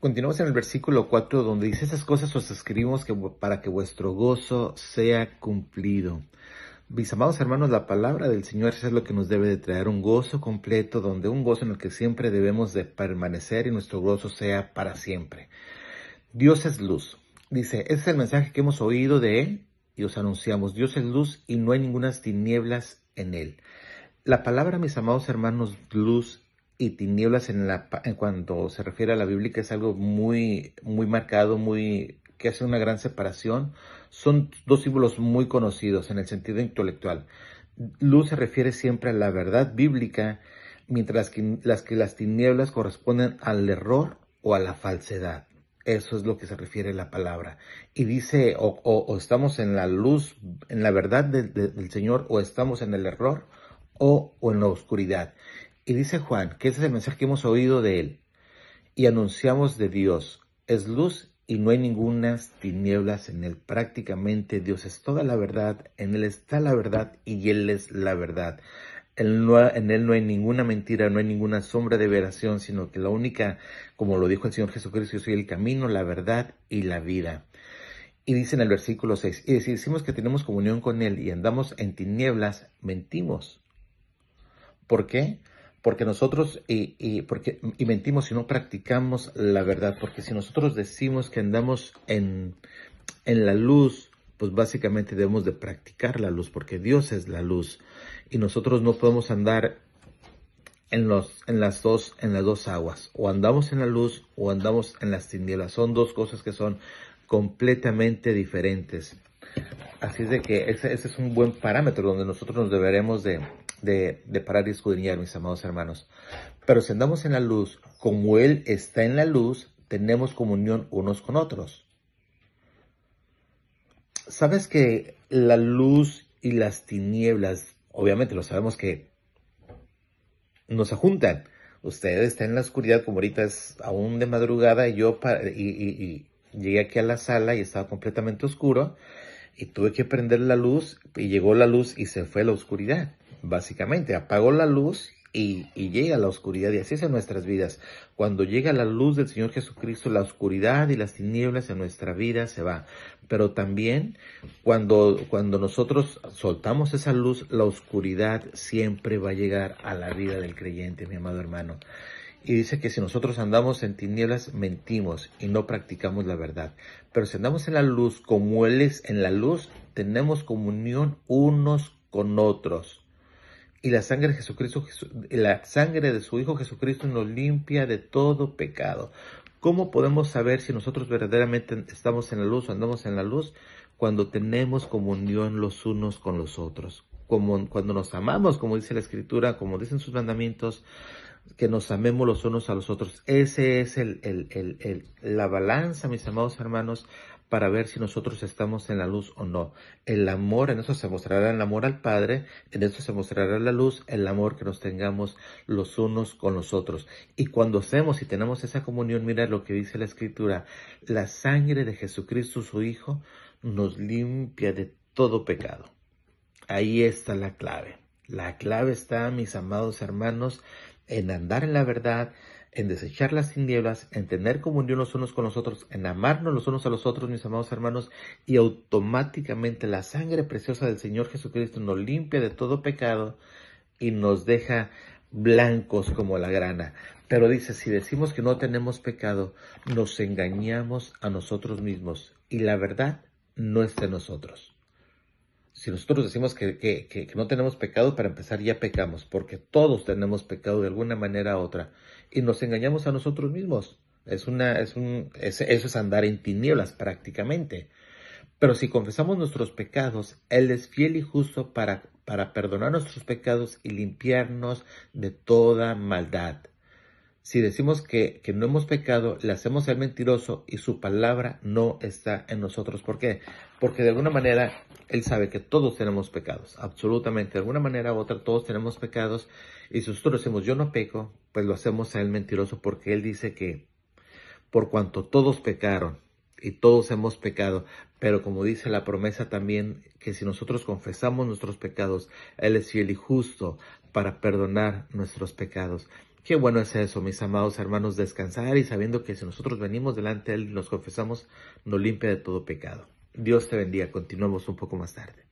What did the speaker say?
Continuamos en el versículo 4, donde dice: esas cosas os escribimos para que vuestro gozo sea cumplido. Mis amados hermanos, la palabra del Señor es lo que nos debe de traer un gozo completo, donde un gozo en el que siempre debemos de permanecer y nuestro gozo sea para siempre. Dios es luz. Dice, ese es el mensaje que hemos oído de Él y os anunciamos. Dios es luz y no hay ninguna tinieblas en Él. La palabra, mis amados hermanos, luz y tinieblas en cuanto se refiere a la Biblia, que es algo muy marcado, que hace una gran separación. Son dos símbolos muy conocidos en el sentido intelectual. Luz se refiere siempre a la verdad bíblica, mientras que las tinieblas corresponden al error o a la falsedad. Eso es lo que se refiere a la palabra. Y dice, o estamos en la luz, en la verdad del Señor, o estamos en el error o en la oscuridad. Y dice Juan que ese es el mensaje que hemos oído de Él y anunciamos de Dios. Es luz y no hay ninguna tinieblas en Él. Prácticamente Dios es toda la verdad, en Él está la verdad y Él es la verdad. En Él no hay ninguna mentira, no hay ninguna sombra de aberración, sino que la única, como lo dijo el Señor Jesucristo: yo soy el camino, la verdad y la vida. Y dice en el versículo 6, y si decimos que tenemos comunión con Él y andamos en tinieblas, mentimos. ¿Por qué? Porque nosotros y mentimos si no practicamos la verdad. Porque si nosotros decimos que andamos en la luz, pues básicamente debemos de practicar la luz, porque Dios es la luz. Y nosotros no podemos andar en las dos aguas. O andamos en la luz o andamos en las tinieblas. Son dos cosas que son completamente diferentes. Así es de que ese es un buen parámetro donde nosotros nos deberemos de parar y escudriñar, mis amados hermanos. Pero si andamos en la luz, como Él está en la luz, tenemos comunión unos con otros. ¿Sabes que la luz y las tinieblas, obviamente lo sabemos que no se juntan? Usted está en la oscuridad, como ahorita es aún de madrugada, y yo llegué aquí a la sala y estaba completamente oscuro. Y tuve que prender la luz y llegó la luz y se fue la oscuridad. Básicamente, apagó la luz y llega la oscuridad. Y así es en nuestras vidas. Cuando llega la luz del Señor Jesucristo, la oscuridad y las tinieblas en nuestra vida se va. Pero también cuando nosotros soltamos esa luz, la oscuridad siempre va a llegar a la vida del creyente, mi amado hermano. Y dice que si nosotros andamos en tinieblas, mentimos y no practicamos la verdad. Pero si andamos en la luz, como Él es en la luz, tenemos comunión unos con otros. Y la sangre de Jesucristo, la sangre de su Hijo Jesucristo nos limpia de todo pecado. ¿Cómo podemos saber si nosotros verdaderamente estamos en la luz o andamos en la luz? Cuando tenemos comunión los unos con los otros. Como cuando nos amamos, como dice la Escritura, como dicen sus mandamientos, que nos amemos los unos a los otros. Ese es la balanza, mis amados hermanos, para ver si nosotros estamos en la luz o no. El amor, en eso se mostrará el amor al Padre, en eso se mostrará la luz, el amor que nos tengamos los unos con los otros. Y cuando hacemos y tenemos esa comunión, mira lo que dice la Escritura: la sangre de Jesucristo, su Hijo, nos limpia de todo pecado. Ahí está la clave. La clave está, mis amados hermanos, en andar en la verdad, en desechar las tinieblas, en tener comunión los unos con los otros, en amarnos los unos a los otros, mis amados hermanos, y automáticamente la sangre preciosa del Señor Jesucristo nos limpia de todo pecado y nos deja blancos como la grana. Pero dice, si decimos que no tenemos pecado, nos engañamos a nosotros mismos y la verdad no está en nosotros. Si nosotros decimos que no tenemos pecado, para empezar ya pecamos, porque todos tenemos pecado de alguna manera u otra, y nos engañamos a nosotros mismos. Eso es andar en tinieblas prácticamente. Pero si confesamos nuestros pecados, Él es fiel y justo para perdonar nuestros pecados y limpiarnos de toda maldad. Si decimos que no hemos pecado, le hacemos al mentiroso y su palabra no está en nosotros. ¿Por qué? Porque de alguna manera Él sabe que todos tenemos pecados, absolutamente. De alguna manera u otra todos tenemos pecados. Y si nosotros decimos yo no peco, pues lo hacemos a Él mentiroso, porque Él dice que por cuanto todos pecaron y todos hemos pecado, pero como dice la promesa también, que si nosotros confesamos nuestros pecados, Él es fiel y justo para perdonar nuestros pecados. Qué bueno es eso, mis amados hermanos, descansar y sabiendo que si nosotros venimos delante de Él y nos confesamos, nos limpia de todo pecado. Dios te bendiga. Continuamos un poco más tarde.